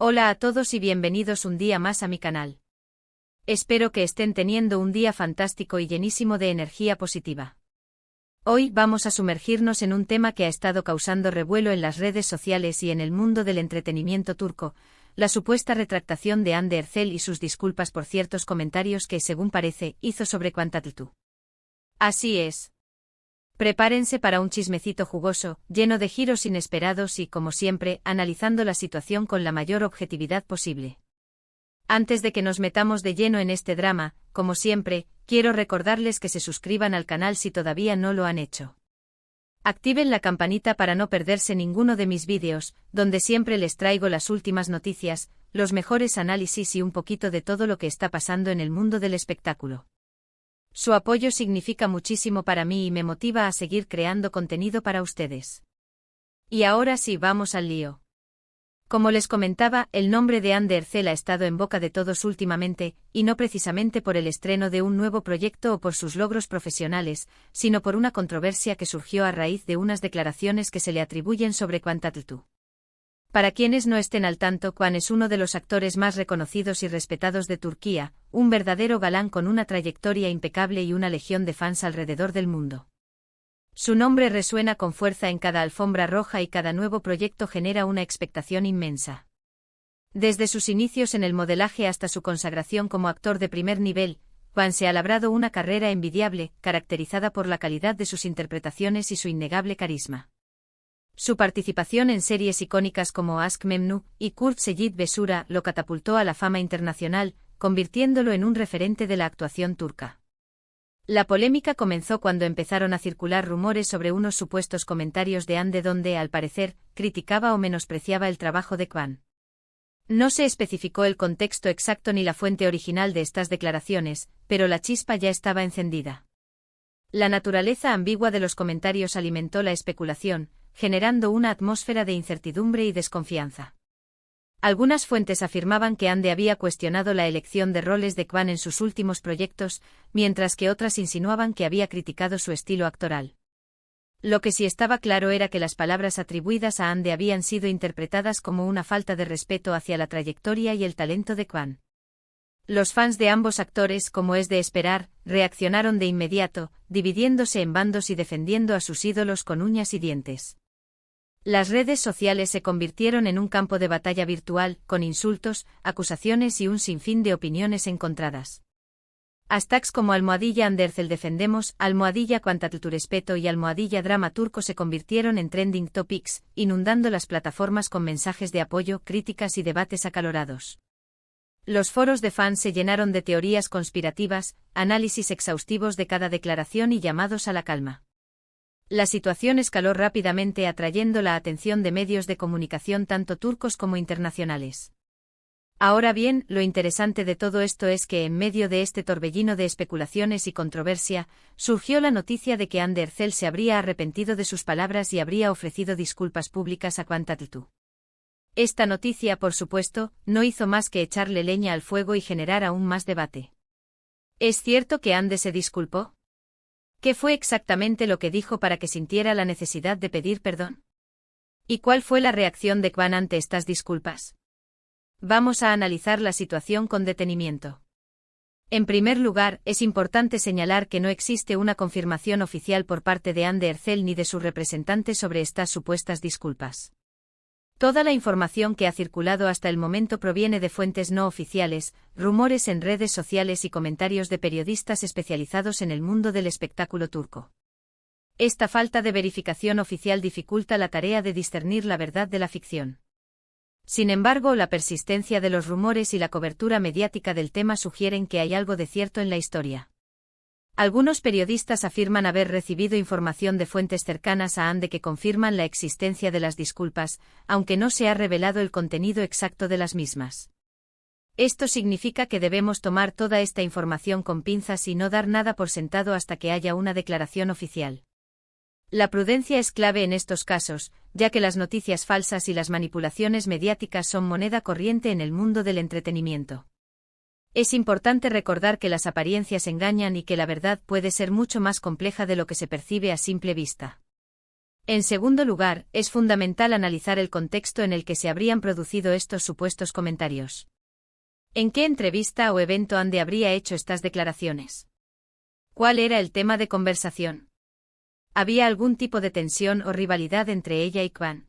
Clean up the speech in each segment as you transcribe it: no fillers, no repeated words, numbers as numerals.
Hola a todos y bienvenidos un día más a mi canal. Espero que estén teniendo un día fantástico y llenísimo de energía positiva. Hoy vamos a sumergirnos en un tema que ha estado causando revuelo en las redes sociales y en el mundo del entretenimiento turco, la supuesta retractación de Hande Erçel y sus disculpas por ciertos comentarios que, según parece, hizo sobre Quantatl. Así es. Prepárense para un chismecito jugoso, lleno de giros inesperados y, como siempre, analizando la situación con la mayor objetividad posible. Antes de que nos metamos de lleno en este drama, como siempre, quiero recordarles que se suscriban al canal si todavía no lo han hecho. Activen la campanita para no perderse ninguno de mis vídeos, donde siempre les traigo las últimas noticias, los mejores análisis y un poquito de todo lo que está pasando en el mundo del espectáculo. Su apoyo significa muchísimo para mí y me motiva a seguir creando contenido para ustedes. Y ahora sí, vamos al lío. Como les comentaba, el nombre de Hande Erçel ha estado en boca de todos últimamente, y no precisamente por el estreno de un nuevo proyecto o por sus logros profesionales, sino por una controversia que surgió a raíz de unas declaraciones que se le atribuyen sobre Quantatl. Para quienes no estén al tanto, Kwan es uno de los actores más reconocidos y respetados de Turquía, un verdadero galán con una trayectoria impecable y una legión de fans alrededor del mundo. Su nombre resuena con fuerza en cada alfombra roja y cada nuevo proyecto genera una expectación inmensa. Desde sus inicios en el modelaje hasta su consagración como actor de primer nivel, Kwan se ha labrado una carrera envidiable, caracterizada por la calidad de sus interpretaciones y su innegable carisma. Su participación en series icónicas como Aşk Memnu y Kurt Seyit Besura lo catapultó a la fama internacional, convirtiéndolo en un referente de la actuación turca. La polémica comenzó cuando empezaron a circular rumores sobre unos supuestos comentarios de Hande donde, al parecer, criticaba o menospreciaba el trabajo de Kwan. No se especificó el contexto exacto ni la fuente original de estas declaraciones, pero la chispa ya estaba encendida. La naturaleza ambigua de los comentarios alimentó la especulación, generando una atmósfera de incertidumbre y desconfianza. Algunas fuentes afirmaban que Hande había cuestionado la elección de roles de Kwan en sus últimos proyectos, mientras que otras insinuaban que había criticado su estilo actoral. Lo que sí estaba claro era que las palabras atribuidas a Hande habían sido interpretadas como una falta de respeto hacia la trayectoria y el talento de Kwan. Los fans de ambos actores, como es de esperar, reaccionaron de inmediato, dividiéndose en bandos y defendiendo a sus ídolos con uñas y dientes. Las redes sociales se convirtieron en un campo de batalla virtual, con insultos, acusaciones y un sinfín de opiniones encontradas. Hashtags como ¡Hande Erçel defendemos, ¡Quantatl tu respeto y ¡Drama turco se convirtieron en trending topics, inundando las plataformas con mensajes de apoyo, críticas y debates acalorados. Los foros de fans se llenaron de teorías conspirativas, análisis exhaustivos de cada declaración y llamados a la calma. La situación escaló rápidamente atrayendo la atención de medios de comunicación tanto turcos como internacionales. Ahora bien, lo interesante de todo esto es que en medio de este torbellino de especulaciones y controversia, surgió la noticia de que Hande Erçel se habría arrepentido de sus palabras y habría ofrecido disculpas públicas a Quantatl. Esta noticia, por supuesto, no hizo más que echarle leña al fuego y generar aún más debate. ¿Es cierto que Hande se disculpó? ¿Qué fue exactamente lo que dijo para que sintiera la necesidad de pedir perdón? ¿Y cuál fue la reacción de Kwan ante estas disculpas? Vamos a analizar la situación con detenimiento. En primer lugar, es importante señalar que no existe una confirmación oficial por parte de Hande Erçel ni de su representante sobre estas supuestas disculpas. Toda la información que ha circulado hasta el momento proviene de fuentes no oficiales, rumores en redes sociales y comentarios de periodistas especializados en el mundo del espectáculo turco. Esta falta de verificación oficial dificulta la tarea de discernir la verdad de la ficción. Sin embargo, la persistencia de los rumores y la cobertura mediática del tema sugieren que hay algo de cierto en la historia. Algunos periodistas afirman haber recibido información de fuentes cercanas a Hande que confirman la existencia de las disculpas, aunque no se ha revelado el contenido exacto de las mismas. Esto significa que debemos tomar toda esta información con pinzas y no dar nada por sentado hasta que haya una declaración oficial. La prudencia es clave en estos casos, ya que las noticias falsas y las manipulaciones mediáticas son moneda corriente en el mundo del entretenimiento. Es importante recordar que las apariencias engañan y que la verdad puede ser mucho más compleja de lo que se percibe a simple vista. En segundo lugar, es fundamental analizar el contexto en el que se habrían producido estos supuestos comentarios. ¿En qué entrevista o evento Andy habría hecho estas declaraciones? ¿Cuál era el tema de conversación? ¿Había algún tipo de tensión o rivalidad entre ella y Kwan?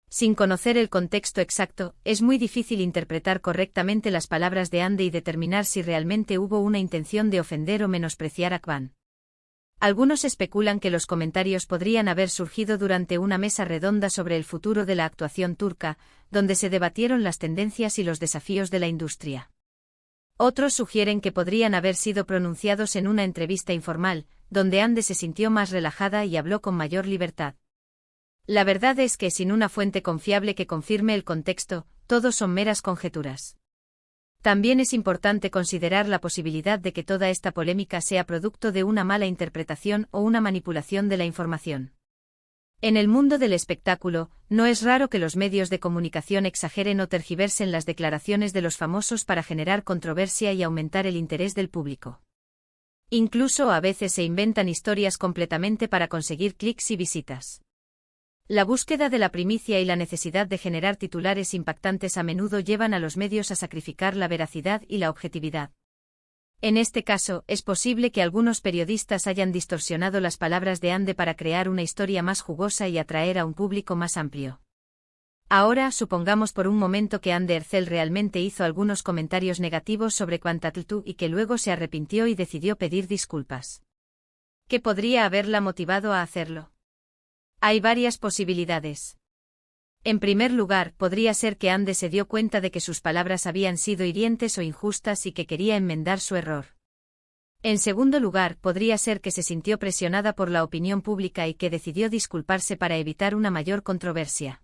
Sin conocer el contexto exacto, es muy difícil interpretar correctamente las palabras de Andy y determinar si realmente hubo una intención de ofender o menospreciar a Kwan. Algunos especulan que los comentarios podrían haber surgido durante una mesa redonda sobre el futuro de la actuación turca, donde se debatieron las tendencias y los desafíos de la industria. Otros sugieren que podrían haber sido pronunciados en una entrevista informal, donde Andy se sintió más relajada y habló con mayor libertad. La verdad es que sin una fuente confiable que confirme el contexto, todo son meras conjeturas. También es importante considerar la posibilidad de que toda esta polémica sea producto de una mala interpretación o una manipulación de la información. En el mundo del espectáculo, no es raro que los medios de comunicación exageren o tergiversen las declaraciones de los famosos para generar controversia y aumentar el interés del público. Incluso a veces se inventan historias completamente para conseguir clics y visitas. La búsqueda de la primicia y la necesidad de generar titulares impactantes a menudo llevan a los medios a sacrificar la veracidad y la objetividad. En este caso, es posible que algunos periodistas hayan distorsionado las palabras de Andy para crear una historia más jugosa y atraer a un público más amplio. Ahora, supongamos por un momento que Andy Ercel realmente hizo algunos comentarios negativos sobre Quantattletoo y que luego se arrepintió y decidió pedir disculpas. ¿Qué podría haberla motivado a hacerlo? Hay varias posibilidades. En primer lugar, podría ser que Andy se dio cuenta de que sus palabras habían sido hirientes o injustas y que quería enmendar su error. En segundo lugar, podría ser que se sintió presionada por la opinión pública y que decidió disculparse para evitar una mayor controversia.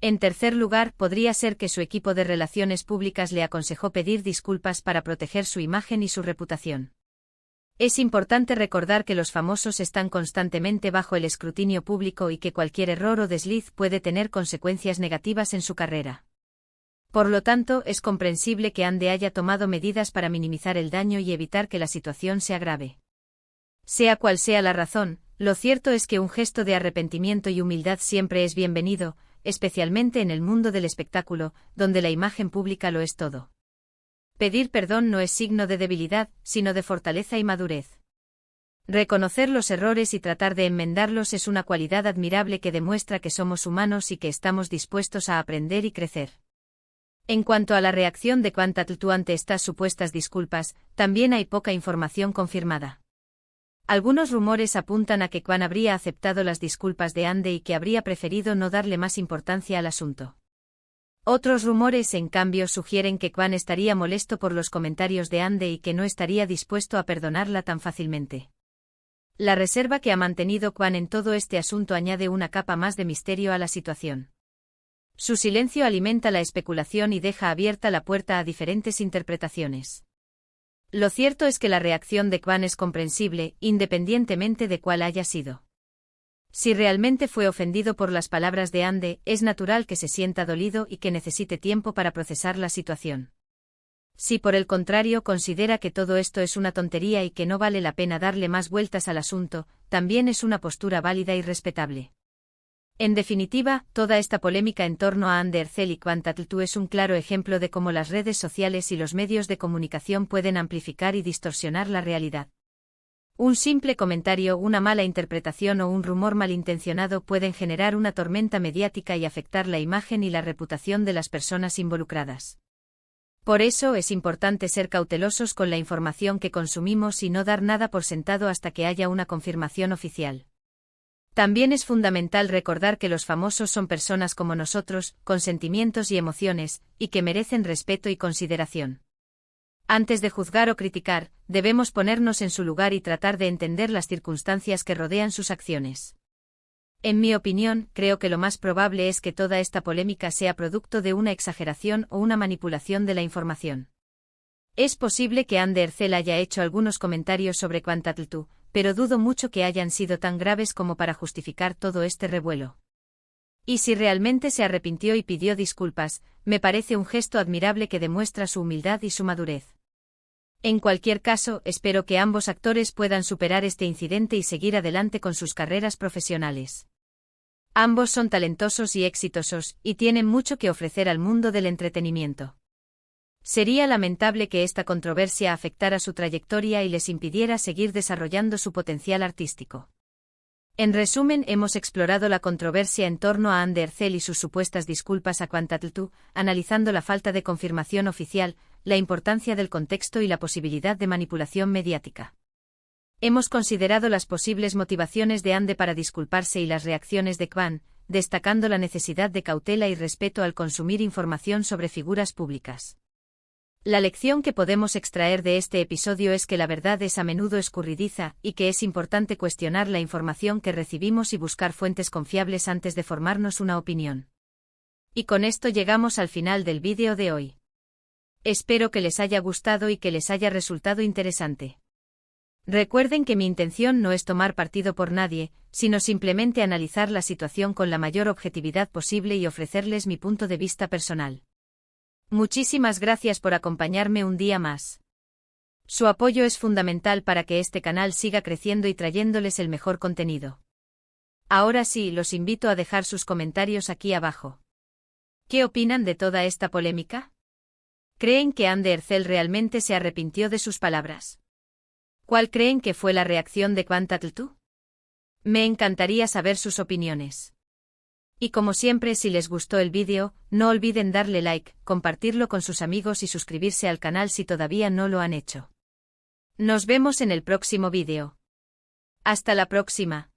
En tercer lugar, podría ser que su equipo de relaciones públicas le aconsejó pedir disculpas para proteger su imagen y su reputación. Es importante recordar que los famosos están constantemente bajo el escrutinio público y que cualquier error o desliz puede tener consecuencias negativas en su carrera. Por lo tanto, es comprensible que Andy haya tomado medidas para minimizar el daño y evitar que la situación se agrave. Sea cual sea la razón, lo cierto es que un gesto de arrepentimiento y humildad siempre es bienvenido, especialmente en el mundo del espectáculo, donde la imagen pública lo es todo. Pedir perdón no es signo de debilidad, sino de fortaleza y madurez. Reconocer los errores y tratar de enmendarlos es una cualidad admirable que demuestra que somos humanos y que estamos dispuestos a aprender y crecer. En cuanto a la reacción de Quantattletoo ante estas supuestas disculpas, también hay poca información confirmada. Algunos rumores apuntan a que Kwan habría aceptado las disculpas de Andy y que habría preferido no darle más importancia al asunto. Otros rumores, en cambio, sugieren que Kwan estaría molesto por los comentarios de Andy y que no estaría dispuesto a perdonarla tan fácilmente. La reserva que ha mantenido Kwan en todo este asunto añade una capa más de misterio a la situación. Su silencio alimenta la especulación y deja abierta la puerta a diferentes interpretaciones. Lo cierto es que la reacción de Kwan es comprensible, independientemente de cuál haya sido. Si realmente fue ofendido por las palabras de Andy, es natural que se sienta dolido y que necesite tiempo para procesar la situación. Si por el contrario considera que todo esto es una tontería y que no vale la pena darle más vueltas al asunto, también es una postura válida y respetable. En definitiva, toda esta polémica en torno a Andy Ercel y Quantattletoo es un claro ejemplo de cómo las redes sociales y los medios de comunicación pueden amplificar y distorsionar la realidad. Un simple comentario, una mala interpretación o un rumor malintencionado pueden generar una tormenta mediática y afectar la imagen y la reputación de las personas involucradas. Por eso es importante ser cautelosos con la información que consumimos y no dar nada por sentado hasta que haya una confirmación oficial. También es fundamental recordar que los famosos son personas como nosotros, con sentimientos y emociones, y que merecen respeto y consideración. Antes de juzgar o criticar, debemos ponernos en su lugar y tratar de entender las circunstancias que rodean sus acciones. En mi opinión, creo que lo más probable es que toda esta polémica sea producto de una exageración o una manipulación de la información. Es posible que Andy Ercel haya hecho algunos comentarios sobre Quantattletoo, pero dudo mucho que hayan sido tan graves como para justificar todo este revuelo. Y si realmente se arrepintió y pidió disculpas, me parece un gesto admirable que demuestra su humildad y su madurez. En cualquier caso, espero que ambos actores puedan superar este incidente y seguir adelante con sus carreras profesionales. Ambos son talentosos y exitosos, y tienen mucho que ofrecer al mundo del entretenimiento. Sería lamentable que esta controversia afectara su trayectoria y les impidiera seguir desarrollando su potencial artístico. En resumen, hemos explorado la controversia en torno a Ander Ercel y sus supuestas disculpas a Quantatl, analizando la falta de confirmación oficial, la importancia del contexto y la posibilidad de manipulación mediática. Hemos considerado las posibles motivaciones de Ande para disculparse y las reacciones de Kwan, destacando la necesidad de cautela y respeto al consumir información sobre figuras públicas. La lección que podemos extraer de este episodio es que la verdad es a menudo escurridiza y que es importante cuestionar la información que recibimos y buscar fuentes confiables antes de formarnos una opinión. Y con esto llegamos al final del vídeo de hoy. Espero que les haya gustado y que les haya resultado interesante. Recuerden que mi intención no es tomar partido por nadie, sino simplemente analizar la situación con la mayor objetividad posible y ofrecerles mi punto de vista personal. Muchísimas gracias por acompañarme un día más. Su apoyo es fundamental para que este canal siga creciendo y trayéndoles el mejor contenido. Ahora sí, los invito a dejar sus comentarios aquí abajo. ¿Qué opinan de toda esta polémica? ¿Creen que Ander Ercel realmente se arrepintió de sus palabras? ¿Cuál creen que fue la reacción de Quantatl? Me encantaría saber sus opiniones. Y como siempre, si les gustó el vídeo, no olviden darle like, compartirlo con sus amigos y suscribirse al canal si todavía no lo han hecho. Nos vemos en el próximo vídeo. Hasta la próxima.